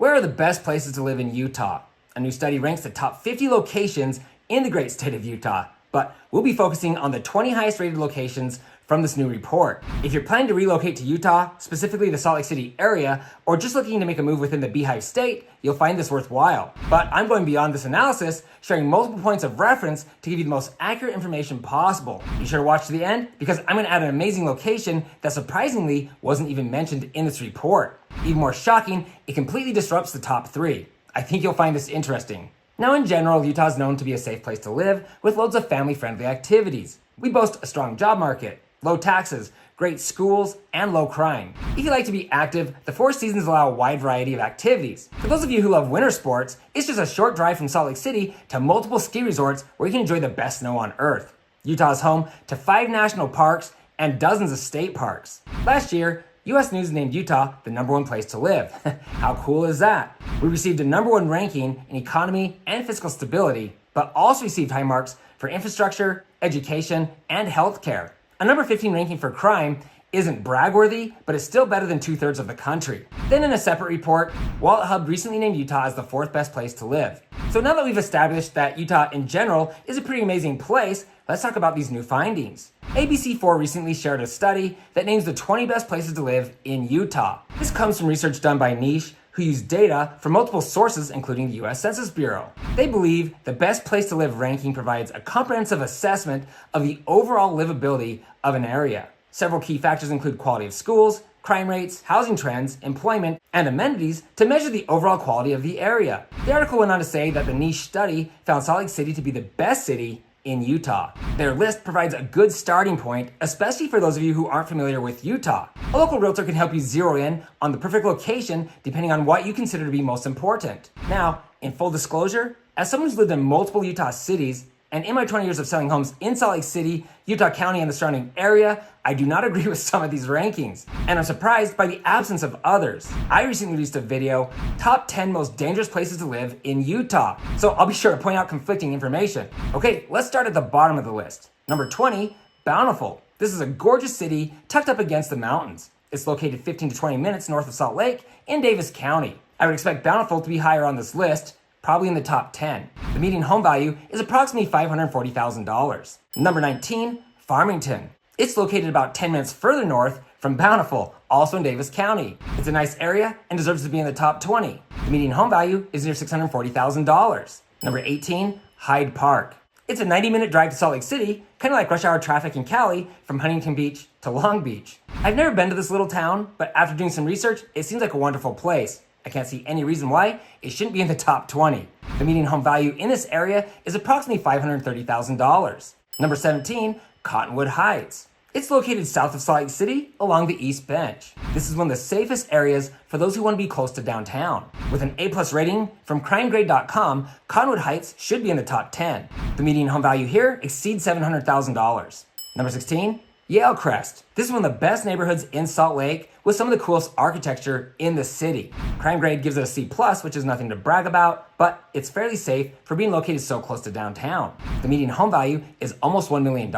Where are the best places to live in Utah? A new study ranks the top 50 locations in the great state of Utah, but we'll be focusing on the 20 highest rated locations from this new report. If you're planning to relocate to Utah, specifically the Salt Lake City area, or just looking to make a move within the Beehive state, you'll find this worthwhile. But I'm going beyond this analysis, sharing multiple points of reference to give you the most accurate information possible. Be sure to watch to the end, because I'm going to add an amazing location that surprisingly wasn't even mentioned in this report. Even more shocking, it completely disrupts the top 3. I think you'll find this interesting. Now, in general, Utah is known to be a safe place to live with loads of family-friendly activities. We boast a strong job market, low taxes, great schools, and low crime. If you like to be active, the 4 seasons allow a wide variety of activities. For those of you who love winter sports, it's just a short drive from Salt Lake City to multiple ski resorts where you can enjoy the best snow on earth. Utah is home to 5 national parks and dozens of state parks. Last year, U.S. News named Utah the #1 place to live. How cool is that? We received a #1 ranking in economy and fiscal stability, but also received high marks for infrastructure, education, and healthcare. A #15 ranking for crime isn't brag-worthy, but it's still better than 2/3 of the country. Then in a separate report, Wallet Hub recently named Utah as the 4th best place to live. So now that we've established that Utah in general is a pretty amazing place, let's talk about these new findings. ABC4 recently shared a study that names the 20 best places to live in Utah. This comes from research done by Niche, who used data from multiple sources, including the U.S. Census Bureau. They believe the best place to live ranking provides a comprehensive assessment of the overall livability of an area. Several key factors include quality of schools, crime rates, housing trends, employment, and amenities to measure the overall quality of the area. The article went on to say that the Niche study found Salt Lake City to be the best city in Utah. Their list provides a good starting point, especially for those of you who aren't familiar with Utah. A local realtor can help you zero in on the perfect location depending on what you consider to be most important. Now, in full disclosure, as someone who's lived in multiple Utah cities, and in my 20 years of selling homes in Salt Lake City, Utah County, and the surrounding area, I do not agree with some of these rankings. And I'm surprised by the absence of others. I recently released a video, Top 10 Most Dangerous Places to Live in Utah. So I'll be sure to point out conflicting information. Okay, let's start at the bottom of the list. Number 20, Bountiful. This is a gorgeous city tucked up against the mountains. It's located 15 to 20 minutes north of Salt Lake in Davis County. I would expect Bountiful to be higher on this list, probably in the top 10. The median home value is approximately $540,000. Number 19, Farmington. It's located about 10 minutes further north from Bountiful, also in Davis County. It's a nice area and deserves to be in the top 20. The median home value is near $640,000. Number 18, Hyde Park. It's a 90-minute drive to Salt Lake City, kind of like rush hour traffic in Cali from Huntington Beach to Long Beach. I've never been to this little town, but after doing some research, it seems like a wonderful place. I can't see any reason why it shouldn't be in the top 20. The median home value in this area is approximately $530,000. Number 17, Cottonwood Heights. It's located south of Salt Lake City along the East Bench. This is one of the safest areas for those who want to be close to downtown. With an A+ rating from crimegrade.com, Cottonwood Heights should be in the top 10. The median home value here exceeds $700,000. Number 16, Yalecrest. This is one of the best neighborhoods in Salt Lake with some of the coolest architecture in the city. Crime grade gives it a C+, which is nothing to brag about, but it's fairly safe for being located so close to downtown. The median home value is almost $1 million.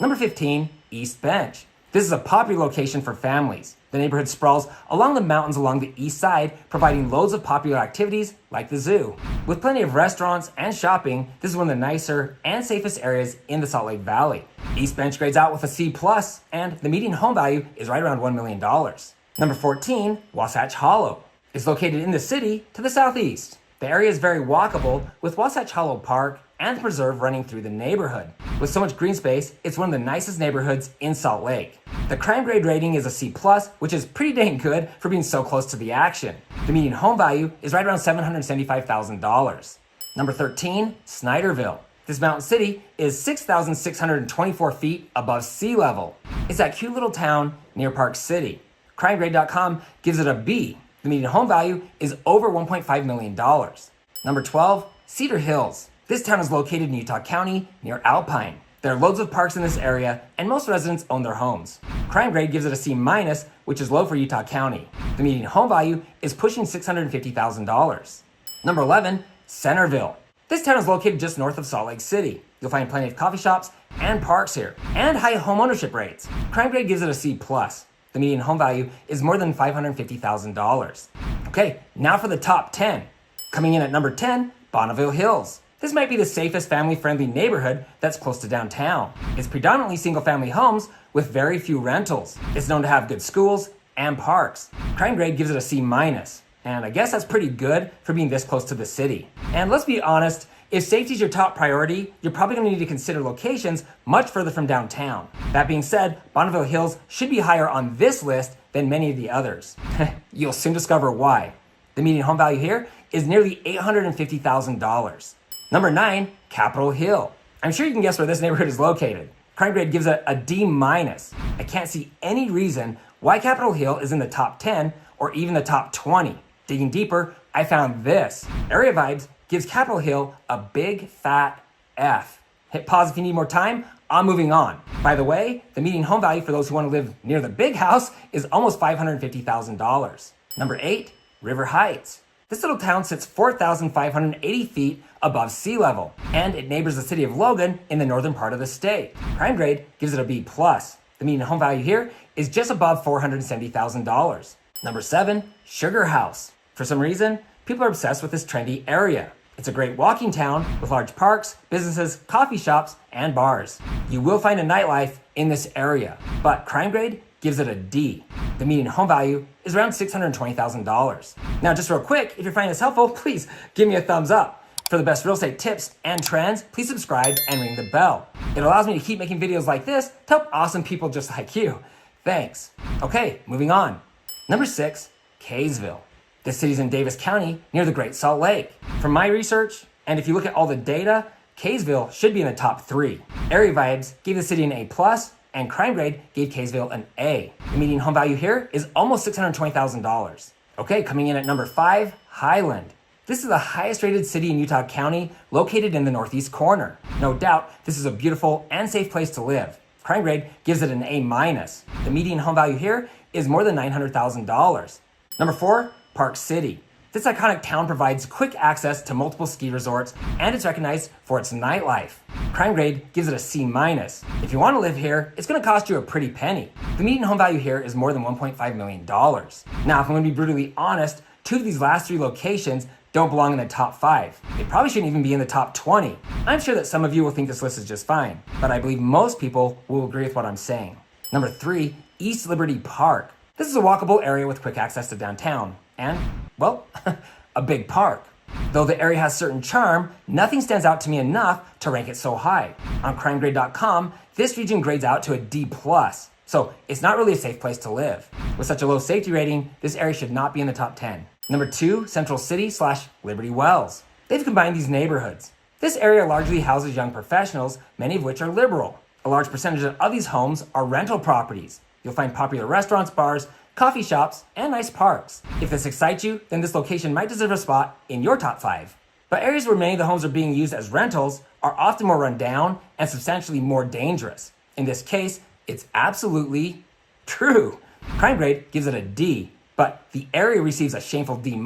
Number 15, East Bench. This is a popular location for families. The neighborhood sprawls along the mountains along the east side, providing loads of popular activities like the zoo. With plenty of restaurants and shopping, this is one of the nicer and safest areas in the Salt Lake Valley. East Bench grades out with a C+, and the median home value is right around $1 million. Number 14, Wasatch Hollow. It's located in the city to the southeast. The area is very walkable, with Wasatch Hollow Park and the preserve running through the neighborhood. With so much green space, it's one of the nicest neighborhoods in Salt Lake. The crime grade rating is a C+, which is pretty dang good for being so close to the action. The median home value is right around $775,000. Number 13, Snyderville. This mountain city is 6,624 feet above sea level. It's that cute little town near Park City. Crimegrade.com gives it a B. The median home value is over $1.5 million. Number 12, Cedar Hills. This town is located in Utah County near Alpine. There are loads of parks in this area, and most residents own their homes. Crime grade gives it a C-, which is low for Utah County. The median home value is pushing $650,000. Number 11, Centerville. This town is located just north of Salt Lake City. You'll find plenty of coffee shops and parks here, and high home ownership rates. Crime grade gives it a C+. The median home value is more than $550,000. Okay, now for the top 10. Coming in at number 10, Bonneville Hills. This might be the safest family-friendly neighborhood that's close to downtown. It's predominantly single-family homes with very few rentals. It's known to have good schools and parks. Crime grade gives it a C-, and I guess that's pretty good for being this close to the city. And let's be honest, if safety is your top priority, you're probably going to need to consider locations much further from downtown. That being said, Bonneville Hills should be higher on this list than many of the others. You'll soon discover why. The median home value here is nearly $850,000. Number 9, Capitol Hill. I'm sure you can guess where this neighborhood is located. Crime grade gives it a D-. I can't see any reason why Capitol Hill is in the top 10 or even the top 20. Digging deeper, I found this. Area Vibes gives Capitol Hill a big fat F. Hit pause if you need more time. I'm moving on. By the way, the median home value for those who want to live near the big house is almost $550,000. Number 8, River Heights. This little town sits 4,580 feet above sea level, and it neighbors the city of Logan in the northern part of the state. Crime grade gives it a B+. The median home value here is just above $470,000. Number 7, Sugar House. For some reason, people are obsessed with this trendy area. It's a great walking town with large parks, businesses, coffee shops, and bars. You will find a nightlife in this area, but crime grade gives it a D. The median home value is around $620,000. Now, just real quick, if you're finding this helpful, please give me a thumbs up. For the best real estate tips and trends, please subscribe and ring the bell. It allows me to keep making videos like this to help awesome people just like you. Thanks. Okay, moving on. Number 6, Kaysville. This city's in Davis County near the Great Salt Lake. From my research, and if you look at all the data, Kaysville should be in the top 3. Area Vibes gave the city an A+, and Crime Grade gave Kaysville an A. The median home value here is almost $620,000. Okay, coming in at number 5, Highland. This is the highest rated city in Utah County, located in the northeast corner. No doubt, this is a beautiful and safe place to live. Crime grade gives it an A-. The median home value here is more than $900,000. Number 4, Park City. This iconic town provides quick access to multiple ski resorts, and it's recognized for its nightlife. Crime grade gives it a C-. If you want to live here, it's going to cost you a pretty penny. The median home value here is more than $1.5 million. Now, if I'm going to be brutally honest, 2 of these last 3 locations don't belong in the top 5. They probably shouldn't even be in the top 20. I'm sure that some of you will think this list is just fine, but I believe most people will agree with what I'm saying. Number 3, East Liberty Park. This is a walkable area with quick access to downtown and, well, a big park. Though the area has certain charm, nothing stands out to me enough to rank it so high. On crimegrade.com, this region grades out to a D+. So it's not really a safe place to live. With such a low safety rating, this area should not be in the top 10. Number 2, Central City / Liberty Wells. They've combined these neighborhoods. This area largely houses young professionals, many of which are liberal. A large percentage of these homes are rental properties. You'll find popular restaurants, bars, coffee shops, and nice parks. If this excites you, then this location might deserve a spot in your top 5. But areas where many of the homes are being used as rentals are often more run down and substantially more dangerous. In this case, it's absolutely true. Crime grade gives it a D, but the area receives a shameful D-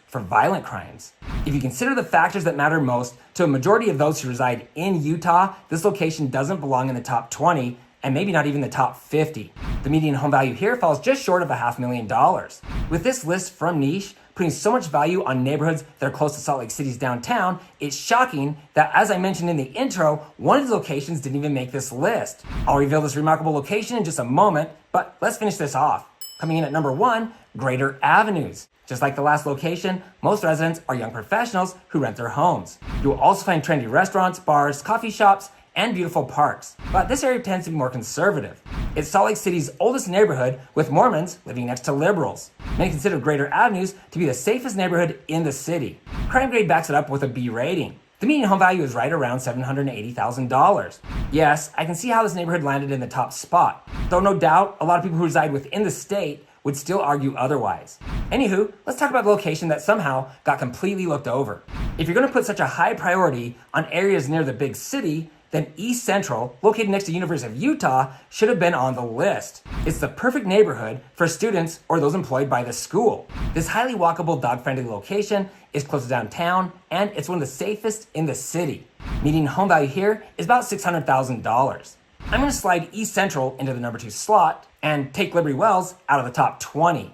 for violent crimes. If you consider the factors that matter most to a majority of those who reside in Utah, this location doesn't belong in the top 20 and maybe not even the top 50. The median home value here falls just short of $500,000. With this list from Niche putting so much value on neighborhoods that are close to Salt Lake City's downtown, it's shocking that, as I mentioned in the intro, one of these locations didn't even make this list. I'll reveal this remarkable location in just a moment, but let's finish this off. Coming in at number 1, Greater Avenues. Just like the last location, most residents are young professionals who rent their homes. You will also find trendy restaurants, bars, coffee shops, and beautiful parks. But this area tends to be more conservative. It's Salt Lake City's oldest neighborhood, with Mormons living next to liberals. Many consider Greater Avenues to be the safest neighborhood in the city. Crime grade backs it up with a B rating. The median home value is right around $780,000. Yes, I can see how this neighborhood landed in the top spot, though no doubt a lot of people who reside within the state would still argue otherwise. Anywho, let's talk about the location that somehow got completely looked over. If you're going to put such a high priority on areas near the big city, then East Central, located next to University of Utah, should have been on the list. It's the perfect neighborhood for students or those employed by the school. This highly walkable, dog-friendly location is close to downtown, and it's one of the safest in the city. Median home value here is about $600,000. I'm going to slide East Central into the number 2 slot and take Liberty Wells out of the top 20.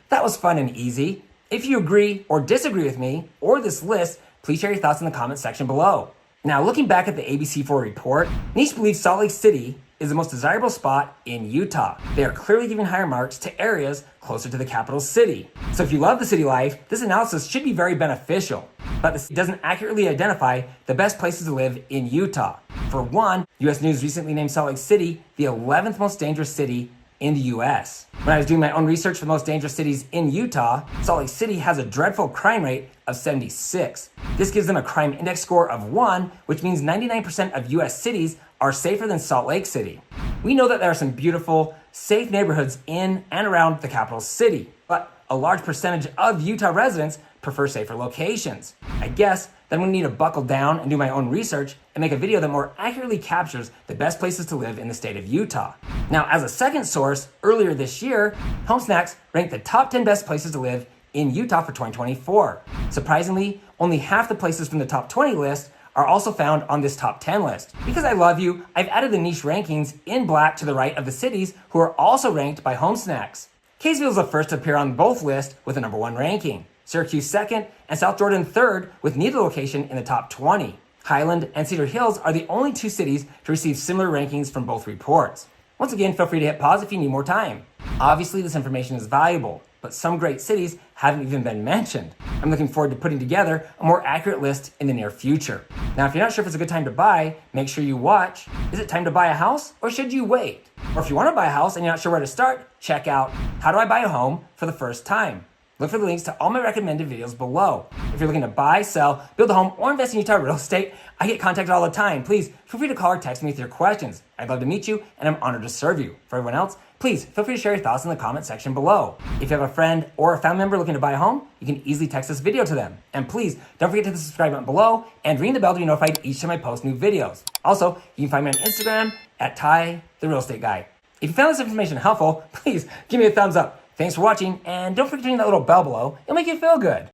That was fun and easy. If you agree or disagree with me or this list, please share your thoughts in the comment section below. Now, looking back at the ABC4 report, niche believes Salt Lake City is the most desirable spot in Utah. They are clearly giving higher marks to areas closer to the capital city. So if you love the city life, this analysis should be very beneficial. But this doesn't accurately identify the best places to live in Utah. For one, US News recently named Salt Lake City the 11th most dangerous city in the US. When I was doing my own research for the most dangerous cities in Utah, Salt Lake City has a dreadful crime rate of 76. This gives them a crime index score of 1, which means 99% of US cities are safer than Salt Lake City. We know that there are some beautiful, safe neighborhoods in and around the capital city, but a large percentage of Utah residents prefer safer locations. I guess then we need to buckle down and do my own research and make a video that more accurately captures the best places to live in the state of Utah. Now, as a second source, earlier this year, Home Snacks ranked the top 10 best places to live in Utah for 2024. Surprisingly, only half the places from the top 20 list are also found on this top 10 list. Because I love you, I've added the niche rankings in black to the right of the cities who are also ranked by Home Snacks. Kaysville is the first to appear on both lists with a number 1 ranking. Syracuse second, and South Jordan third, with neither location in the top 20. Highland and Cedar Hills are the only 2 cities to receive similar rankings from both reports. Once again, feel free to hit pause if you need more time. Obviously, this information is valuable, but some great cities haven't even been mentioned. I'm looking forward to putting together a more accurate list in the near future. Now, if you're not sure if it's a good time to buy, make sure you watch. Is it time to buy a house, or should you wait? Or if you want to buy a house and you're not sure where to start, check out How Do I Buy a Home for the First Time. Look for the links to all my recommended videos below. If you're looking to buy, sell, build a home, or invest in Utah real estate, I get contacted all the time. Please feel free to call or text me with your questions. I'd love to meet you, and I'm honored to serve you. For everyone else, please feel free to share your thoughts in the comment section below. If you have a friend or a family member looking to buy a home, you can easily text this video to them. And please don't forget to hit the subscribe button below and ring the bell to be notified each time I post new videos. Also, you can find me on Instagram at Ty the Real Estate Guy. If you found this information helpful, please give me a thumbs up. Thanks for watching, and don't forget to ring that little bell below. It'll make you feel good.